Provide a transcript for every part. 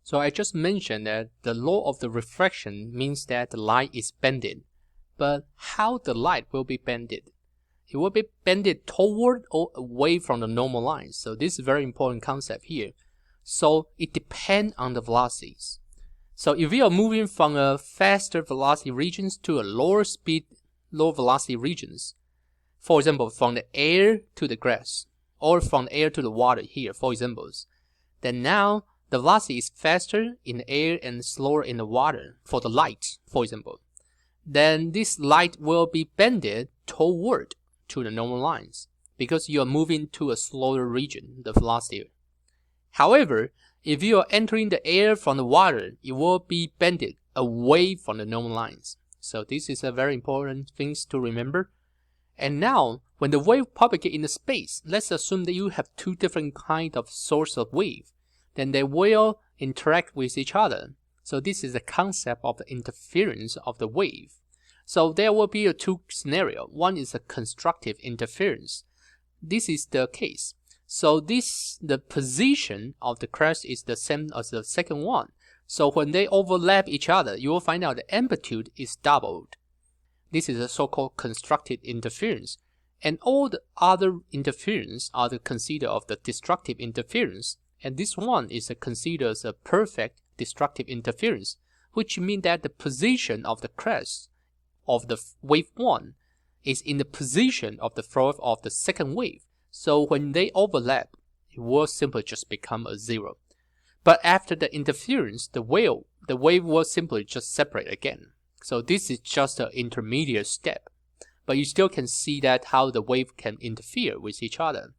So I just mentioned that the law of the refraction means that the light is bended. But how the light will be bended? It will be bended toward or away from the normal line. So this is a very important concept here. So it depends on the velocities. So if we are moving from a faster velocity regions to a lower speed, low velocity regions, for example, from the air to the grass, or from the air to the water here, for examples, then now the velocity is faster in the air and slower in the water for the light, for example. Then this light will be bended toward to the normal lines because you are moving to a slower region, the velocity. However, if you are entering the air from the water, it will be bended away from the normal lines. So this is a very important thing to remember. And now, when the wave propagates in the space, let's assume that you have two different kinds of source of wave. Then they will interact with each other. So this is the concept of the interference of the wave. So there will be a two scenario. One is a constructive interference. This is the case. So the position of the crest is the same as the second one. So when they overlap each other, you will find out the amplitude is doubled. This is a so-called constructive interference. And all the other interference are considered of the destructive interference. And this one is considered as a perfect destructive interference, which means that the position of the crest of the wave 1 is in the position of the flow of the second wave. So when they overlap, it will simply just become a zero. But after the interference, the wave will simply just separate again. So this is just an intermediate step. But you still can see that how the wave can interfere with each other.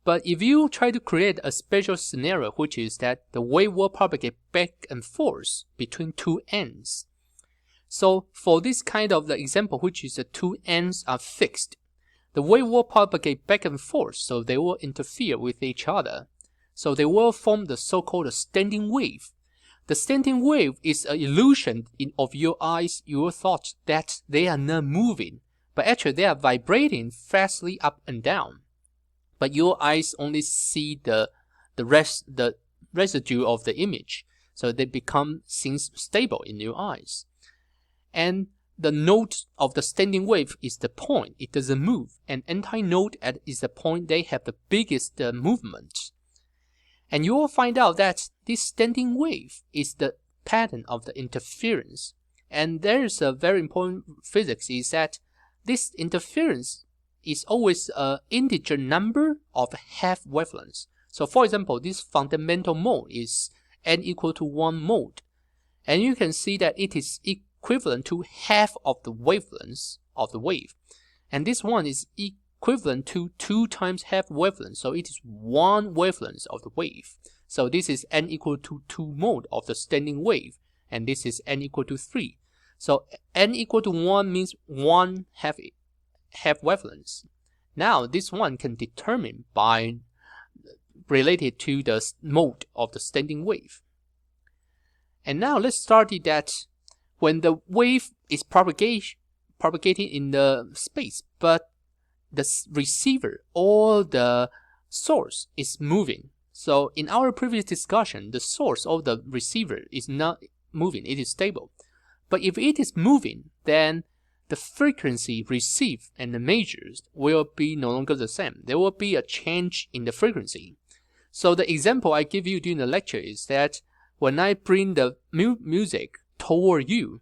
But if you try to create a special scenario, which is that the wave will propagate back and forth between two ends. So for this kind of the example, which is the two ends are fixed, the wave will propagate back and forth, so they will interfere with each other. So they will form the so-called standing wave. The standing wave is an illusion of your eyes, your thoughts that they are not moving, but actually they are vibrating fastly up and down. But your eyes only see the residue of the image, so they become things stable in your eyes. And the node of the standing wave is the point, it doesn't move, and anti-node is the point they have the biggest movement. And you will find out that this standing wave is the pattern of the interference. And there is a very important physics is that this interference is always an integer number of half wavelengths. So for example, this fundamental mode is n equal to 1 mode. And you can see that it is equivalent to half of the wavelengths of the wave. And this one is equivalent to 2 times half wavelength. So it is 1 wavelength of the wave. So this is n equal to 2 mode of the standing wave. And this is n equal to 3. So n equal to 1 means 1 half wavelengths. Now this one can determine by related to the mode of the standing wave. And now let's study that when the wave is propagating in the space, but the receiver or the source is moving. So in our previous discussion, the source or the receiver is not moving, it is stable. But if it is moving, then the frequency received and the measures will be no longer the same. There will be a change in the frequency. So the example I give you during the lecture is that when I bring the music toward you,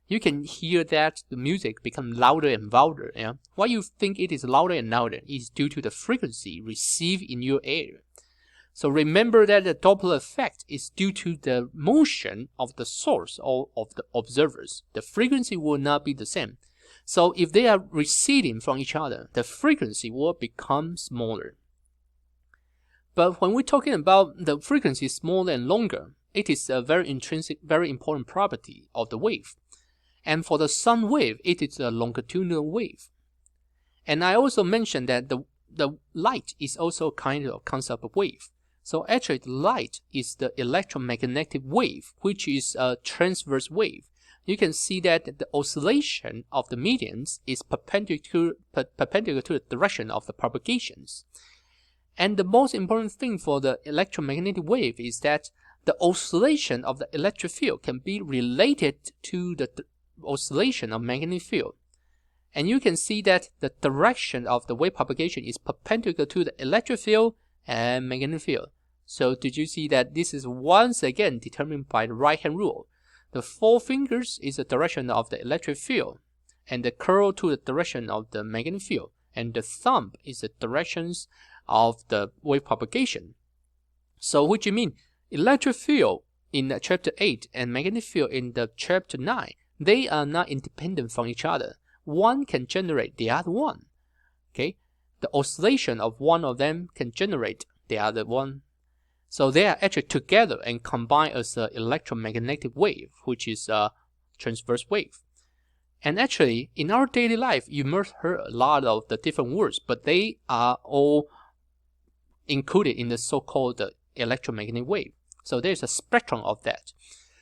you can hear that the music becomes louder and louder. Yeah? Why you think it is louder and louder is due to the frequency received in your ear. So remember that the Doppler effect is due to the motion of the source or of the observers. The frequency will not be the same. So if they are receding from each other, the frequency will become smaller. But when we're talking about the frequency smaller and longer, it is a very intrinsic, very important property of the wave. And for the sound wave, it is a longitudinal wave. And I also mentioned that the light is also a kind of concept of wave. So actually, the light is the electromagnetic wave, which is a transverse wave. You can see that the oscillation of the medians is perpendicular to the direction of the propagations. And the most important thing for the electromagnetic wave is that the oscillation of the electric field can be related to the oscillation of magnetic field. And you can see that the direction of the wave propagation is perpendicular to the electric field and magnetic field. So did you see that this is once again determined by the right-hand rule? The four fingers is the direction of the electric field, and the curl to the direction of the magnetic field, and the thumb is the directions of the wave propagation. So which you mean electric field in the chapter 8 and magnetic field in the chapter 9, they are not independent from each other. One can generate the other one. Okay, the oscillation of one of them can generate the other one. So they are actually together and combined as an electromagnetic wave, which is a transverse wave. And actually, in our daily life, you must hear a lot of the different words, but they are all included in the so-called electromagnetic wave. So there's a spectrum of that.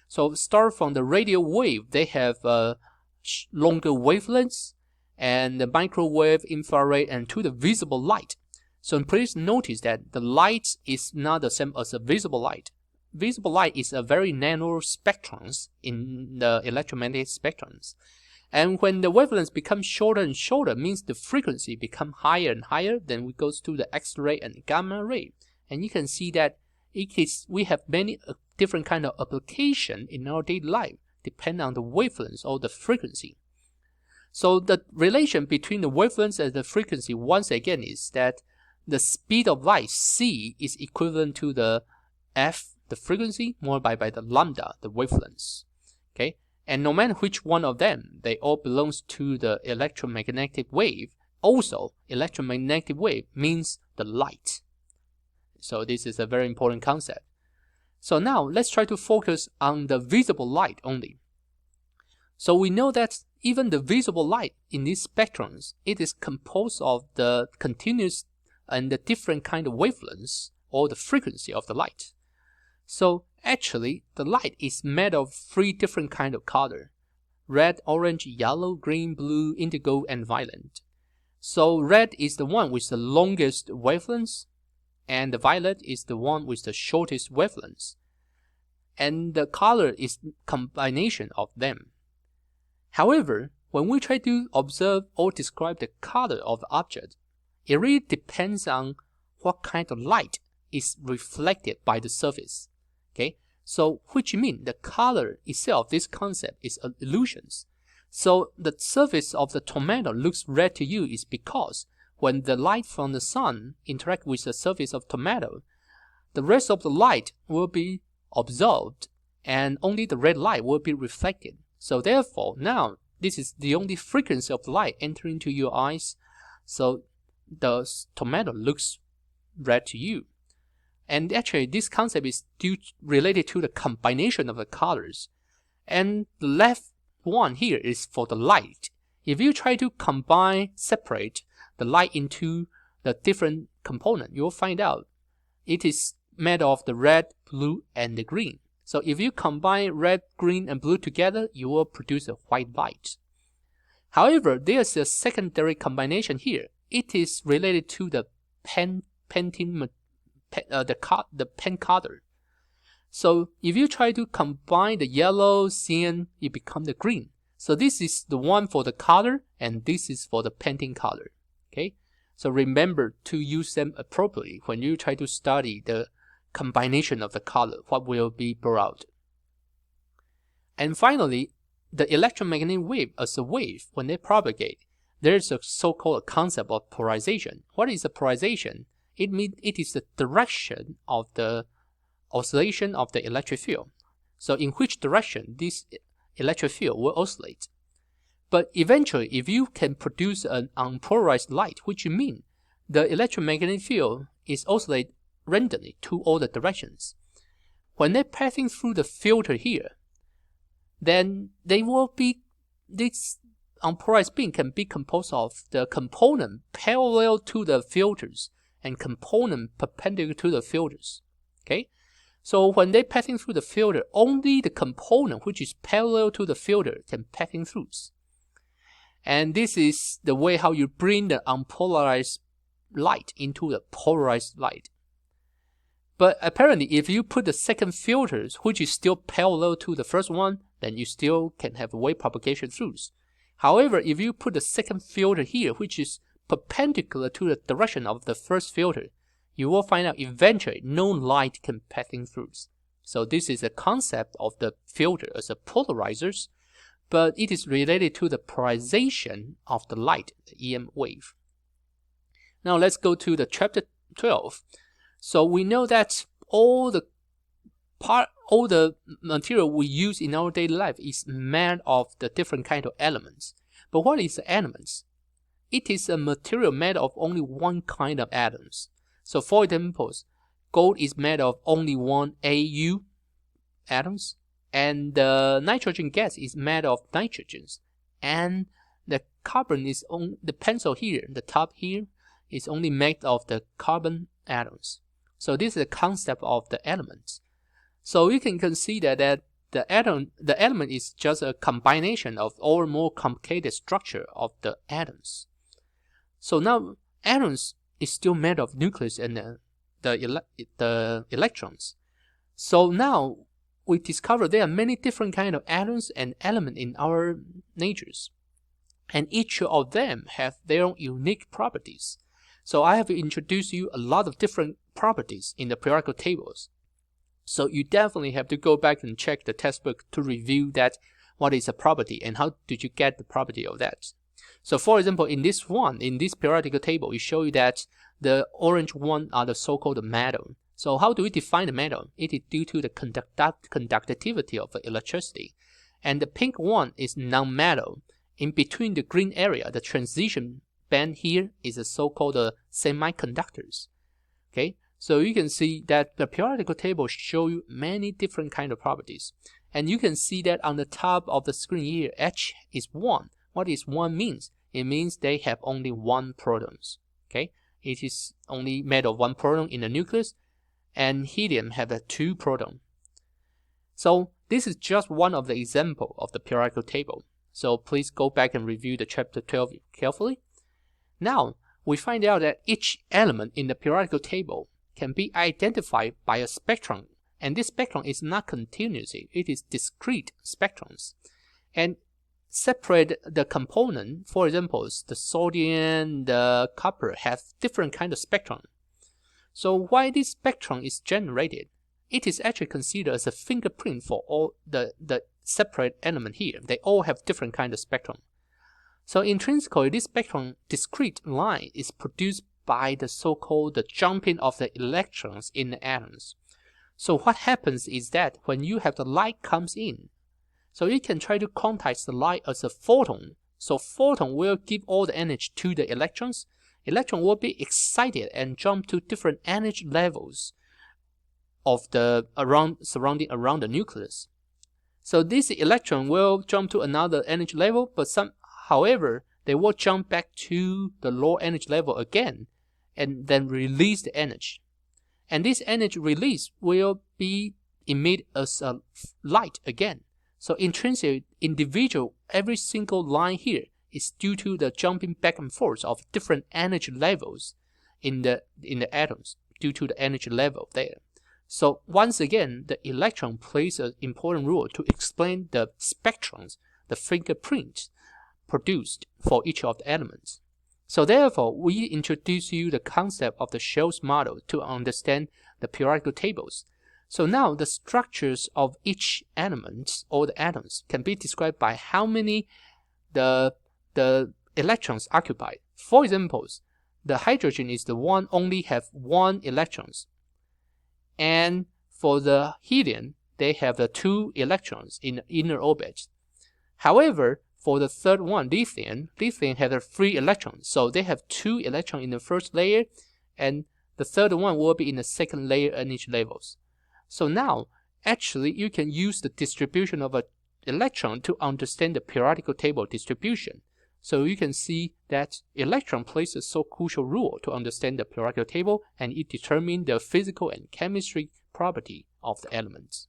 So start from the radio wave, they have longer wavelengths, and the microwave, infrared, and to the visible light. So please notice that the light is not the same as a visible light. Visible light is a very narrow spectrums in the electromagnetic spectrums. And when the wavelengths become shorter and shorter, means the frequency become higher and higher, then we goes to the X-ray and gamma ray. And you can see that we have many different kind of application in our daily life, depending on the wavelengths or the frequency. So the relation between the wavelengths and the frequency, once again, is that the speed of light, c, is equivalent to the f, the frequency, multiplied by the lambda, the wavelengths. Okay, and no matter which one of them, they all belongs to the electromagnetic wave. Also, electromagnetic wave means the light. So this is a very important concept. So now let's try to focus on the visible light only. So we know that even the visible light in these spectrums, it is composed of the continuous and the different kind of wavelengths or the frequency of the light. So actually, the light is made of 3 different kind of color: red, orange, yellow, green, blue, indigo, and violet. So red is the one with the longest wavelengths, and the violet is the one with the shortest wavelengths. And the color is combination of them. However, when we try to observe or describe the color of the object, it really depends on what kind of light is reflected by the surface. Okay, so which means the color itself, this concept is illusions. So the surface of the tomato looks red to you is because when the light from the sun interacts with the surface of tomato, the rest of the light will be absorbed and only the red light will be reflected. So therefore, now this is the only frequency of the light entering into your eyes. So the tomato looks red to you. And actually, this concept is related to the combination of the colors. And the left one here is for the light. If you try to separate the light into the different component, you'll find out it is made of the red, blue, and the green. So if you combine red, green, and blue together, you will produce a white light. However, there's a secondary combination here. It is related to the pen color. So if you try to combine the yellow, cyan, it becomes the green. So this is the one for the color, and this is for the painting color. Okay, so remember to use them appropriately when you try to study the combination of the color, what will be brought out. And finally, the electromagnetic wave as a wave, when they propagate, there's a so-called concept of polarization. What is a polarization? It means it is the direction of the oscillation of the electric field. So in which direction this electric field will oscillate. But eventually, if you can produce an unpolarized light, which means the electromagnetic field is oscillate randomly to all the directions. When they're passing through the filter here, then they will be, this unpolarized beam can be composed of the component parallel to the filters and component perpendicular to the filters. Okay, so when they're passing through the filter, only the component which is parallel to the filter can passing through. And this is the way how you bring the unpolarized light into the polarized light. But apparently, if you put the second filter, which is still parallel to the first one, then you still can have wave propagation throughs. However, if you put the second filter here, which is perpendicular to the direction of the first filter, you will find out eventually no light can passing through. So this is a concept of the filter as a polarizers, but it is related to the polarization of the light, the EM wave. Now let's go to the chapter 12. So we know that all the material we use in our daily life is made of the different kind of elements. But what is the elements? It is a material made of only one kind of atoms. So for example, gold is made of only one Au atoms, and the nitrogen gas is made of nitrogens, and the carbon is on the pencil here, the top here is only made of the carbon atoms. So this is the concept of the elements. So you can consider that the element is just a combination of all more complicated structure of the atoms. So now atoms is still made of nucleus and the electrons. So now we discover there are many different kind of atoms and elements in our natures, and each of them have their own unique properties. So I have introduced you a lot of different properties in the periodical tables. So you definitely have to go back and check the textbook to review that what is a property and how did you get the property of that. So for example, in this periodical table, it shows you that the orange one are the so-called metal. So how do we define the metal? It is due to the conductivity of electricity. And the pink one is non-metal. In between the green area, the transition band here is a so-called semiconductors. Okay, so you can see that the periodical table shows you many different kind of properties. And you can see that on the top of the screen here, H is 1. What is 1 means? It means they have only one protons. Okay, it is only made of one proton in the nucleus, and helium have 2 protons. So this is just one of the example of the periodical table. So please go back and review the chapter 12 carefully. Now we find out that each element in the periodical table can be identified by a spectrum, and this spectrum is not continuous, it is discrete spectrums. And separate the component, for example, the sodium, the copper have different kind of spectrum. So why this spectrum is generated? It is actually considered as a fingerprint for all the separate element here. They all have different kind of spectrum. So intrinsically, this spectrum discrete line is produced by the so-called jumping of the electrons in the atoms. So what happens is that when you have the light comes in, so you can try to quantize the light as a photon. So photon will give all the energy to the electrons. Electron will be excited and jump to different energy levels of the surrounding around the nucleus. So this electron will jump to another energy level, but however, they will jump back to the low energy level again and then release the energy. And this energy release will be emitted as a light again. So intrinsically, individual, every single line here is due to the jumping back and forth of different energy levels in the atoms due to the energy level there. So once again, the electron plays an important role to explain the spectrums, the fingerprints produced for each of the elements. So therefore, we introduce you the concept of the Shell's model to understand the periodical tables. So now the structures of each element or the atoms can be described by how many the electrons occupied. For example, the hydrogen is the one only have 1 electrons. And for the helium, they have the 2 electrons in the inner orbit. However, for the third one, lithium has 3 electrons. So they have 2 electrons in the first layer, and the third one will be in the second layer energy levels. So now, actually, you can use the distribution of an electron to understand the periodical table distribution. So you can see that electron plays a so crucial role to understand the periodical table, and it determines the physical and chemistry property of the elements.